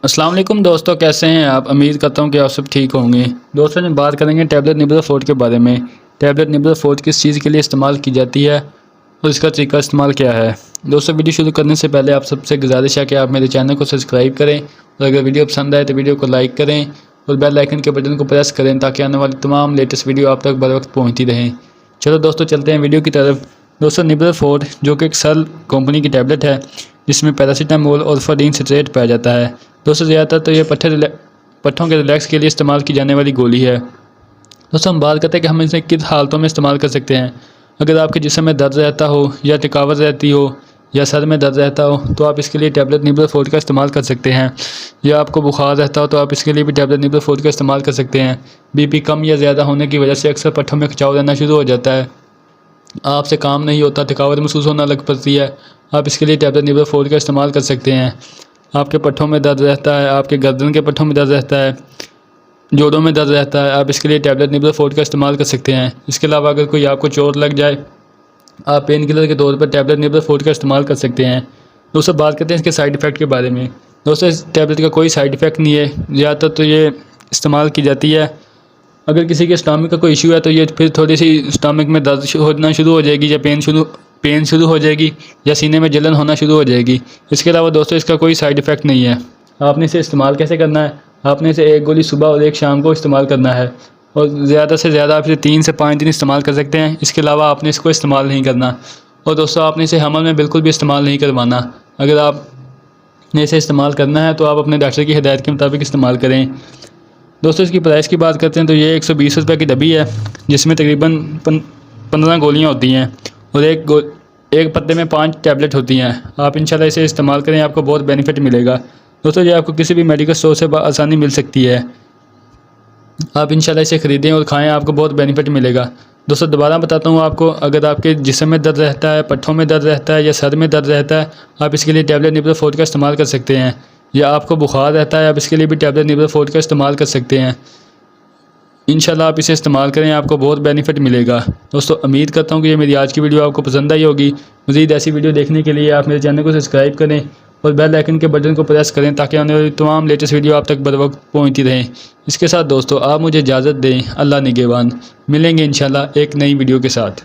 अस्सलाम वालेकुम दोस्तों, कैसे हैं आप। उम्मीद करता हूं कि आप सब ठीक होंगे। दोस्तों हम बात करेंगे टैबलेट निबुलाफोर्ट के बारे में। टैबलेट निबुलाफोर्ट किस चीज़ के लिए इस्तेमाल की जाती है और इसका तरीका इस्तेमाल क्या है। दोस्तों वीडियो शुरू करने से पहले आप सबसे गुजारिश है कि आप मेरे चैनल को सब्सक्राइब करें और अगर वीडियो पसंद आए तो वीडियो को लाइक करें और बेल आइकन के बटन को प्रेस करें ताकि आने वाली तमाम लेटेस्ट वीडियो आप तक बर वक्त पहुँचती रहें। चलो दोस्तों चलते हैं वीडियो की तरफ। दोस्तों निबुलाफोर्ट जो कि एक सल कंपनी की टैबलेट है जिसमें पैरासीटामोल और फॉर्टीन सिट्रेट पाया जाता है। दोस्तों ज़्यादातर तो ये पट्ठों के रिलैक्स के लिए इस्तेमाल की जाने वाली गोली है। दोस्तों हम बात करते हैं कि हम इसे किस हालतों में इस्तेमाल कर सकते हैं। अगर आपके जिस्म में दर्द रहता हो या थकावट रहती हो या सर में दर्द रहता हो तो आप इसके लिए टैबलेट निबुलाफोर्ट का इस्तेमाल कर सकते हैं। या आपको बुखार रहता हो तो आप इसके लिए भी टैबलेट निबुलाफोर्ट का इस्तेमाल कर सकते हैं। बीपी कम या ज़्यादा होने की वजह से अक्सर पट्ठों में खिंचाव रहना शुरू हो जाता है, आपसे काम नहीं होता, थकावट महसूस होना लग पड़ती है, आप इसके लिए टैबलेट निबुलाफोर्ट का इस्तेमाल कर सकते हैं। आपके पट्ठों में दर्द रहता है, आपके गर्दन के पट्ठों में दर्द रहता है, जोड़ों में दर्द रहता है, आप इसके लिए टैबलेट निबुलाफोर्ट का इस्तेमाल कर सकते हैं। इसके अलावा अगर कोई आपको चोट लग जाए आप पेन किलर के तौर पर टैबलेट निबुलाफोर्ट का इस्तेमाल कर सकते हैं। दोस्तों बात करते हैं इसके साइड इफ़ेक्ट के बारे में। दोस्तों इस टैबलेट का कोई साइड इफ़ेक्ट नहीं है। ज़्यादातर तो ये इस्तेमाल की जाती है अगर किसी के स्टमक का कोई इशू है तो ये फिर थोड़ी सी स्टमक में दर्द होना शुरू हो जाएगी या पेन शुरू हो जाएगी या सीने में जलन होना शुरू हो जाएगी। इसके अलावा दोस्तों इसका कोई साइड इफ़ेक्ट नहीं है। आपने इसे इस्तेमाल कैसे करना है, आपने इसे एक गोली सुबह और एक शाम को इस्तेमाल करना है और ज़्यादा से ज़्यादा आप इसे 3 से 5 दिन इस्तेमाल कर सकते हैं। इसके अलावा आपने इसको इस्तेमाल नहीं करना और दोस्तों आपने इसे हमल में बिल्कुल भी इस्तेमाल नहीं करवाना। अगर आपने इसे इस्तेमाल करना है तो आप अपने डॉक्टर की हिदायत के मुताबिक इस्तेमाल करें। दोस्तों इसकी प्राइस की बात करते हैं तो ये 120 रुपये की डब्बी है जिसमें तकरीबन 15 गोलियाँ होती हैं और एक पत्ते में 5 टैबलेट होती हैं। आप इंशाल्लाह इसे इस्तेमाल करें, आपको बहुत बेनिफिट मिलेगा। दोस्तों ये आपको किसी भी मेडिकल स्टोर से आसानी मिल सकती है। आप इंशाल्लाह इसे ख़रीदें और खाएं, आपको बहुत बेनिफिट मिलेगा। दोस्तों दोबारा बताता हूँ आपको, अगर आपके जिस्म में दर्द रहता है, पट्ठों में दर्द रहता है या सर में दर्द रहता है आप इसके लिए टैबलेट निबुलाफोर्ट का इस्तेमाल कर सकते हैं। या आपको बुखार रहता है आप इसके लिए भी टैबलेट निबुलाफोर्ट का इस्तेमाल कर सकते हैं। इंशाल्लाह आप इसे इस्तेमाल करें, आपको बहुत बेनिफिट मिलेगा। दोस्तों उम्मीद करता हूँ कि ये मेरी आज की वीडियो आपको पसंद आई होगी। मज़ीद ऐसी वीडियो देखने के लिए आप मेरे चैनल को सब्सक्राइब करें और बेल आइकन के बटन को प्रेस करें ताकि आने वाली तमाम लेटेस्ट वीडियो आप तक बर वक्त पहुँचती रहें। इसके साथ दोस्तों आप मुझे इजाज़त दें। अल्लाह निगहबान। मिलेंगे इंशाल्लाह एक नई वीडियो के साथ।